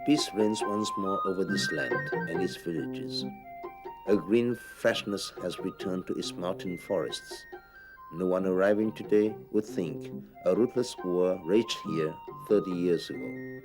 Peace reigns once more over this land and its villages. A green freshness has returned to its mountain forests. No one arriving today would think a ruthless war raged here 30 years ago.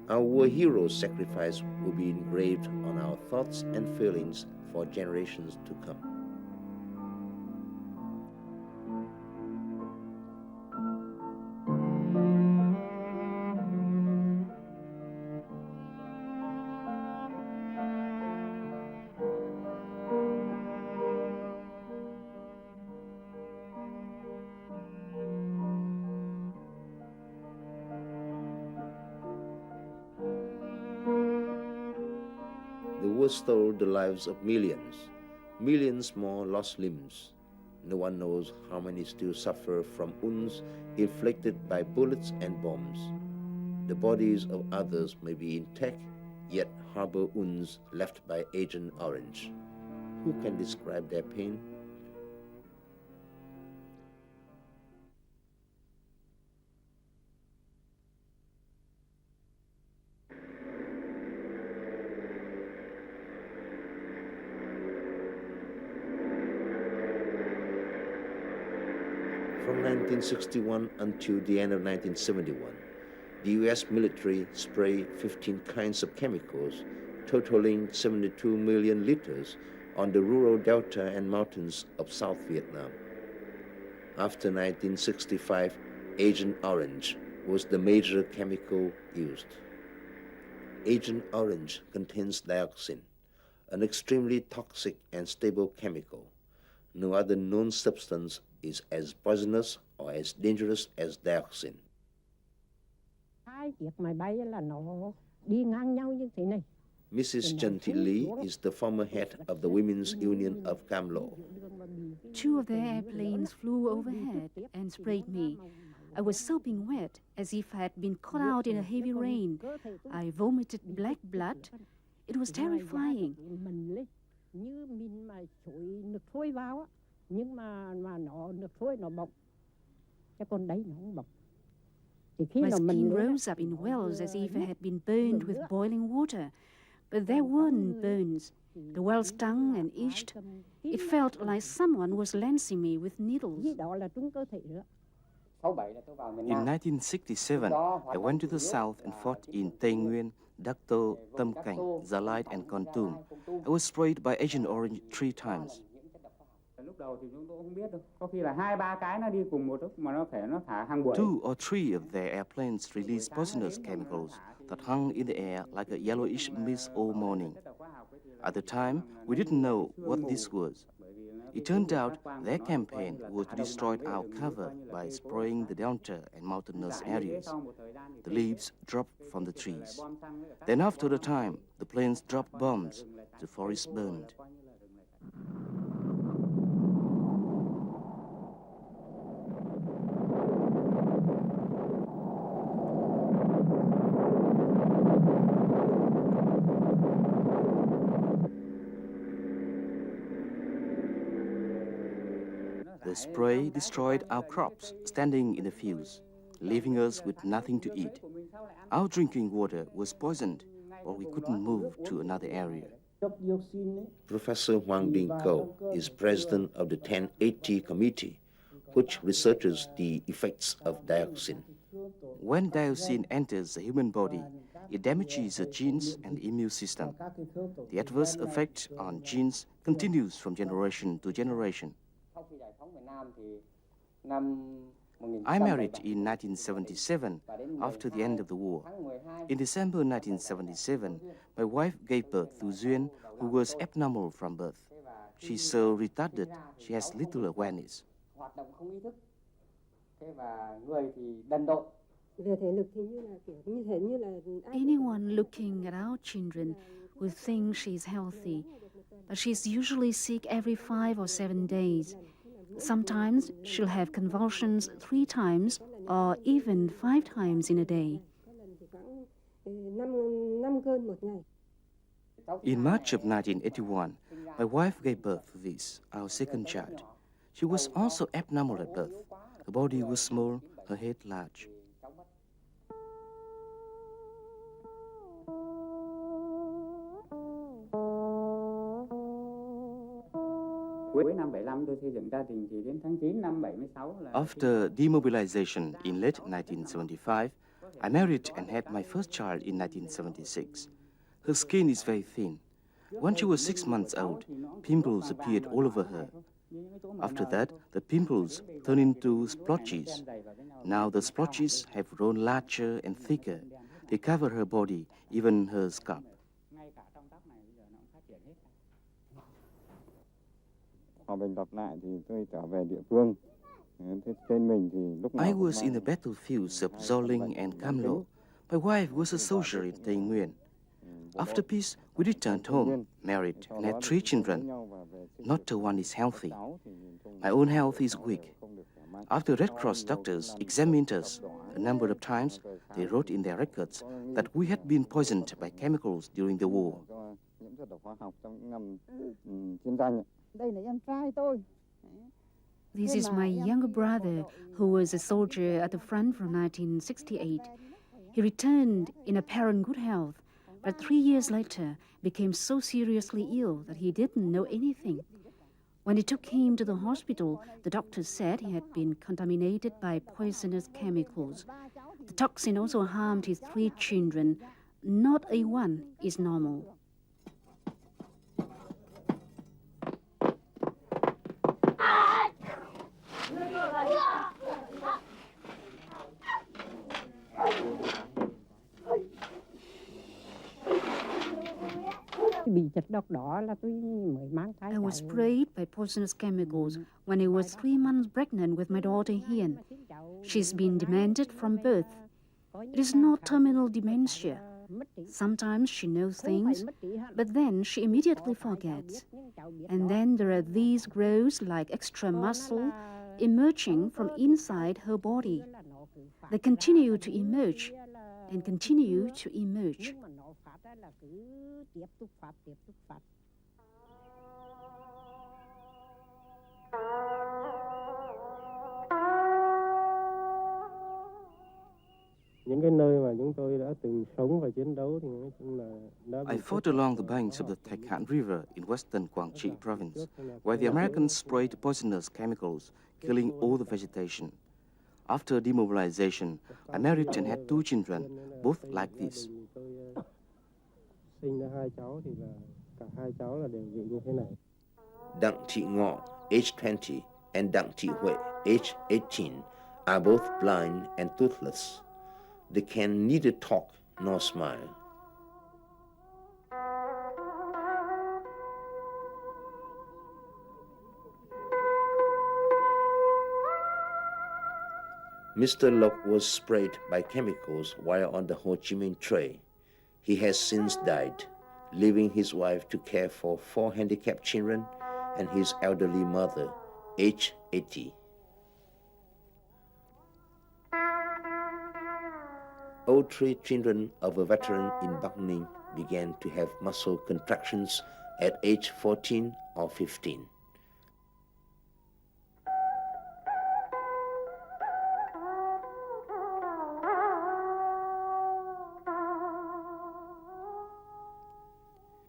Our war heroes' sacrifice will be engraved on our thoughts and feelings for generations to come. The war stole the lives of millions. Millions more lost limbs. No one knows how many still suffer from wounds inflicted by bullets and bombs. The bodies of others may be intact, yet harbor wounds left by Agent Orange. Who can describe their pain? From 1961 until the end of 1971, the U.S. military sprayed 15 kinds of chemicals, totaling 72 million liters, on the rural delta and mountains of South Vietnam. After 1965, Agent Orange was the major chemical used. Agent Orange contains dioxin, an extremely toxic and stable chemical. No other known substance is as poisonous or as dangerous as dioxin. Mrs. Chanti Lee is the former head of the Women's Union of Cam Lo. 2 of their airplanes flew overhead and sprayed me. I was sopping wet, as if I had been caught out in a heavy rain. I vomited black blood. It was terrifying. My skin rose up in wells as if I had been burned with boiling water. But there weren't burns. The wells stung and itched. It felt like someone was lancing me with needles. In 1967, I went to the south and fought in Tây Nguyên, Đắc Tô, Tâm Cảnh, Gia Lai, and Kon Tum. I was sprayed by Agent Orange 3 times. 2 or 3 of their airplanes released poisonous chemicals that hung in the air like a yellowish mist all morning. At the time, we didn't know what this was. It turned out their campaign was to destroy our cover by spraying the delta and mountainous areas. The leaves dropped from the trees. Then after a time, the planes dropped bombs. The forest burned. The spray destroyed our crops standing in the fields, leaving us with nothing to eat. Our drinking water was poisoned, or we couldn't move to another area. Professor Hoàng Đình Cầu is president of the 1080 Committee, which researches the effects of dioxin. When dioxin enters the human body, it damages the genes and the immune system. The adverse effect on genes continues from generation to generation. I married in 1977, after the end of the war. In December 1977, my wife gave birth to Duyên, who was abnormal from birth. She's so retarded, she has little awareness. Anyone looking at our children would think she's healthy. but she's usually sick every 5 or 7 days. Sometimes she'll have convulsions 3 times or even 5 times in a day. In March of 1981, my wife gave birth to this, our second child. She was also abnormal at birth. Her body was small, her head large. After demobilization in late 1975, I married and had my first child in 1976. Her skin is very thin. When she was 6 months old, pimples appeared all over her. After that, the pimples turned into splotches. Now the splotches have grown larger and thicker. They cover her body, even her scalp. I was in the battlefields of Zoling and Cam Lo. My wife was a soldier in Tây Nguyên. After peace, we returned home, married, and had 3 children. Not one is healthy. My own health is weak. After Red Cross doctors examined us, a number of times they wrote in their records that we had been poisoned by chemicals during the war. This is my younger brother, who was a soldier at the front from 1968. He returned in apparent good health, but 3 years later became so seriously ill that he didn't know anything. When they took him to the hospital, the doctors said he had been contaminated by poisonous chemicals. The toxin also harmed his 3 children. Not a one is normal. I was sprayed by poisonous chemicals when I was 3 months pregnant with my daughter Hiền. She's been demented from birth. It is not terminal dementia. Sometimes she knows things, but then she immediately forgets. And then there are these growths like extra muscle emerging from inside her body. They continue to emerge and continue to emerge. I fought along the banks of the Thạch Hãn River in western Quảng Trị province, where the Americans sprayed poisonous chemicals, killing all the vegetation. After demobilization, I married and had 2 children, both like this. Đặng Thị Ngọ, age 20, and Đặng Thị Huệ, age 18, are both blind and toothless. They can neither talk nor smile. Mr. Lộc was sprayed by chemicals while on the Ho Chi Minh Trail. He has since died, leaving his wife to care for 4 handicapped children and his elderly mother, age 80. All 3 children of a veteran in Bắc Ninh began to have muscle contractions at age 14 or 15.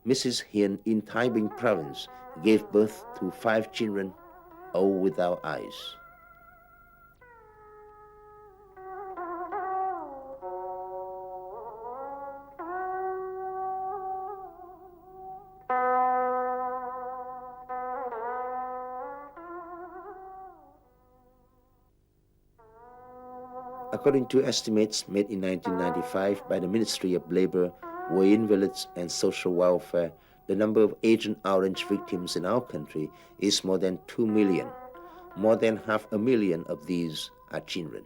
Mrs. Hiền in Thái Bình province gave birth to 5 children, all without eyes. According to estimates made in 1995 by the Ministry of Labor, War Invalids and Social Welfare, the number of Agent Orange victims in our country is more than 2 million. More than 500,000 of these are children.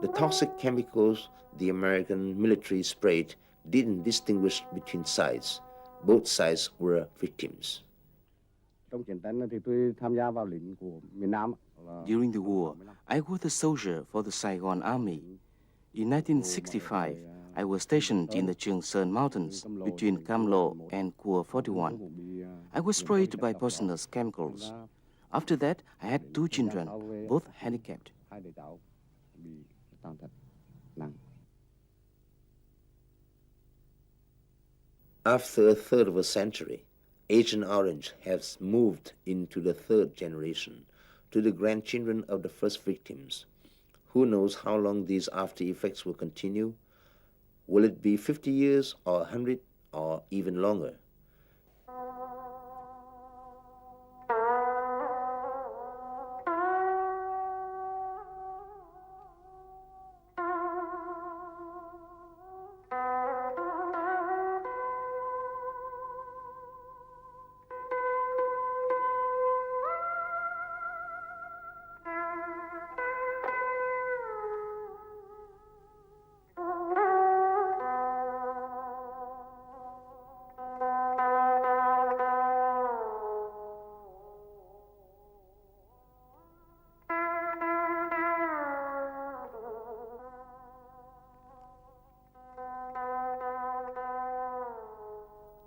The toxic chemicals the American military sprayed didn't distinguish between sides. Both sides were victims. During the war, I was a soldier for the Saigon Army. In 1965, I was stationed in the Trường Sơn Mountains between Cam Lo and Cua 41. I was sprayed by poisonous chemicals. After that, I had 2 children, both handicapped. After a third of a century, Agent Orange has moved into the 3rd generation, to the grandchildren of the first victims. Who knows how long these after effects will continue? Will it be 50 years or 100 or even longer?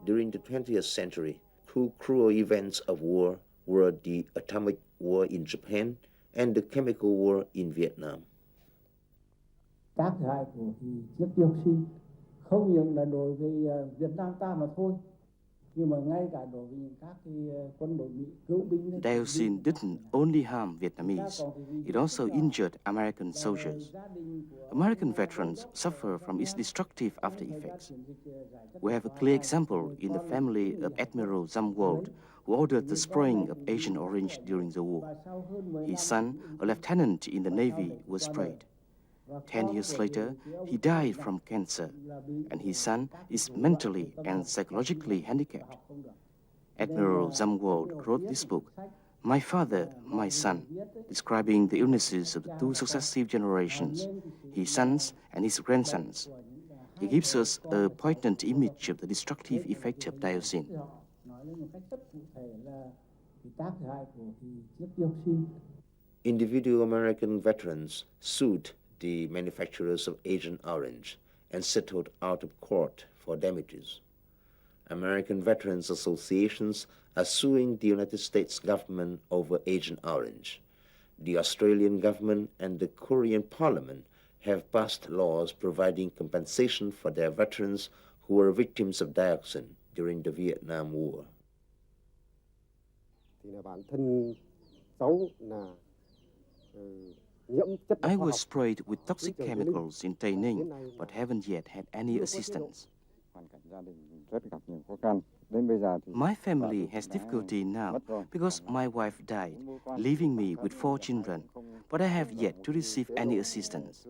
During the 20th century, 2 cruel events of war were the atomic war in Japan and the chemical war in Vietnam. Tác hại của chiếc dioxin không những là đối với Việt Nam ta mà thôi, nhưng mà ngay cả đối với các quân đội Mỹ cựu binh. Dioxin didn't only harm Vietnamese, it also injured American soldiers. American veterans suffer from its destructive after effects. We have a clear example in the family of Admiral Zumwalt, who ordered the spraying of Agent Orange during the war. His son, a lieutenant in the Navy, was sprayed. 10 years later, he died from cancer, and his son is mentally and psychologically handicapped. Admiral Zumwalt wrote this book, My Father, My Son, describing the illnesses of the 2 successive generations, his sons and his grandsons. He gives us a poignant image of the destructive effect of dioxin. Individual American veterans sued the manufacturers of Agent Orange and settled out of court for damages. American veterans associations are suing the United States government over Agent Orange. The Australian government and the Korean parliament have passed laws providing compensation for their veterans who were victims of dioxin during the Vietnam War. I was sprayed with toxic chemicals in Tây Ninh, but haven't yet had any assistance. My family has difficulty now because my wife died, leaving me with 4 children, but I have yet to receive any assistance.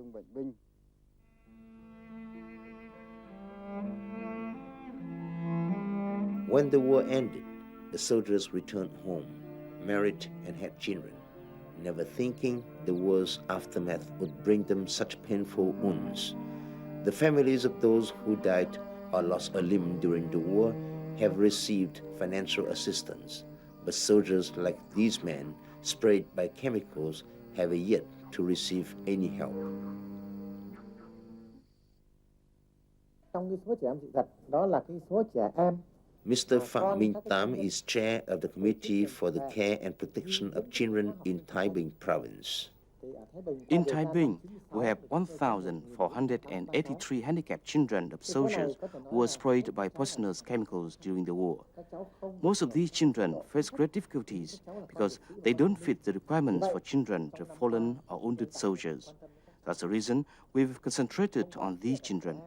When the war ended, the soldiers returned home, married and had children, never thinking the war's aftermath would bring them such painful wounds. The families of those who died or lost a limb during the war have received financial assistance, but soldiers like these men, sprayed by chemicals, have yet to receive any help. Mr. Phạm Minh Tam is chair of the Committee for the Care and Protection of Children in Thái Bình Province. In Thái Bình, we have 1,483 handicapped children of soldiers who were sprayed by poisonous chemicals during the war. Most of these children face great difficulties because they don't fit the requirements for children to fallen or wounded soldiers. That's the reason we've concentrated on these children.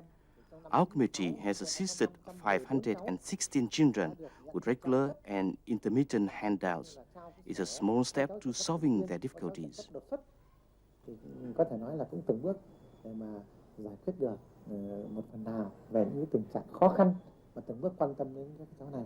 Our committee has assisted 516 children with regular and intermittent handouts. It's a small step to solving their difficulties. Có thể nói là cũng từng bước để mà giải quyết được một phần nào về những tình trạng khó khăn và từng bước quan tâm đến các cháu này.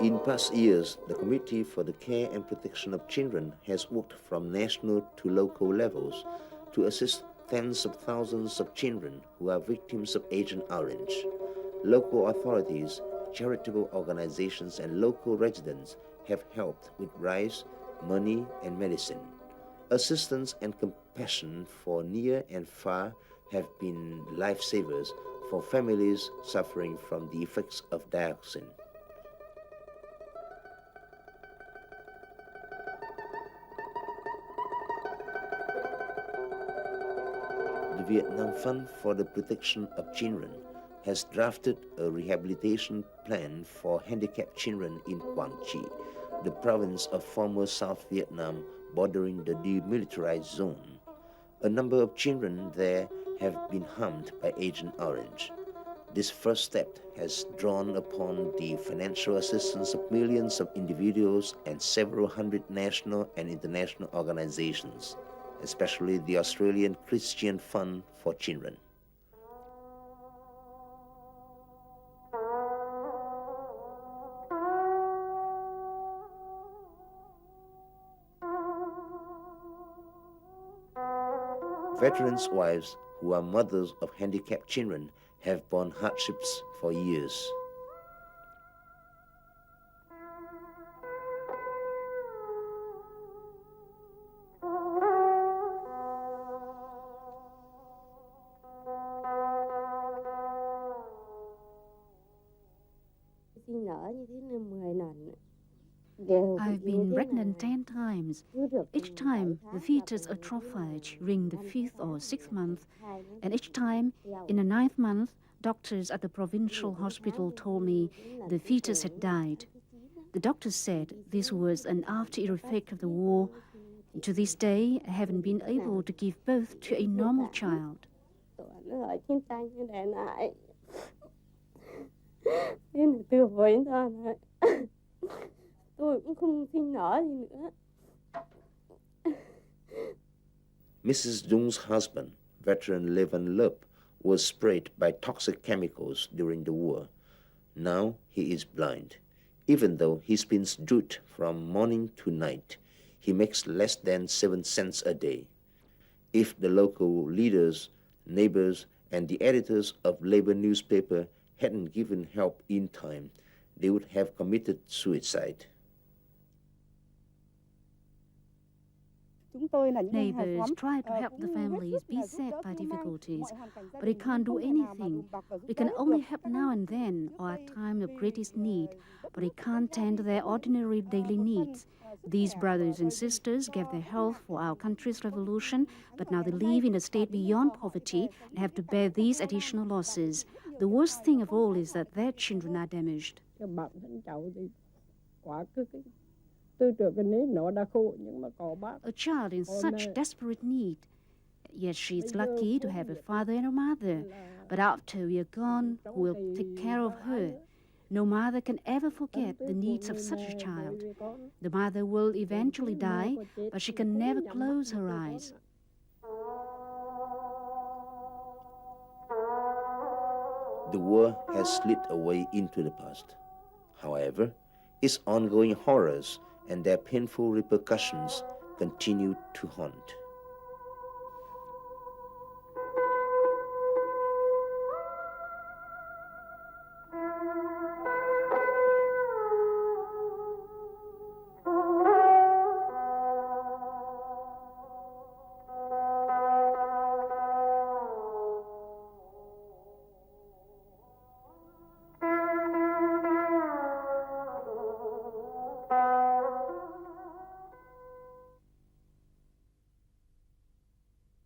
In past years, the Committee for the Care and Protection of Children has worked from national to local levels to assist tens of thousands of children who are victims of Agent Orange. Local authorities, charitable organizations, and local residents have helped with rice, money, and medicine. Assistance and compassion for near and far have been lifesavers for families suffering from the effects of dioxin. The Vietnam Fund for the Protection of Children has drafted a rehabilitation plan for handicapped children in Quang Tri, the province of former South Vietnam bordering the demilitarized zone. A number of children there have been harmed by Agent Orange. This first step has drawn upon the financial assistance of millions of individuals and several hundred national and international organizations, especially the Australian Christian Fund for Children. Veterans' wives who are mothers of handicapped children have borne hardships for years. I've been pregnant 10 times. Each time, the fetus atrophied during the 5th or 6th month, and each time, in the 9th month, doctors at the provincial hospital told me the fetus had died. The doctors said this was an after effect of the war. To this day, I haven't been able to give birth to a normal child. Mrs. Dung's husband, veteran Levan Lup, was sprayed by toxic chemicals during the war. Now he is blind. Even though he spins jute from morning to night, he makes less than 7 cents a day. If the local leaders, neighbors, and the editors of labor newspaper hadn't given help in time, they would have committed suicide. Neighbors try to help the families beset by difficulties, but they can't do anything. We can only help now and then or at time of greatest need, but they can't tend to their ordinary daily needs. These brothers and sisters gave their health for our country's revolution, but now they live in a state beyond poverty and have to bear these additional losses. The worst thing of all is that their children are damaged. A child in such desperate need. Yes, she is lucky to have a father and a mother, but after we are gone, who will take care of her? No mother can ever forget the needs of such a child. The mother will eventually die, but she can never close her eyes. The war has slipped away into the past. However, its ongoing horrors and their painful repercussions continue to haunt.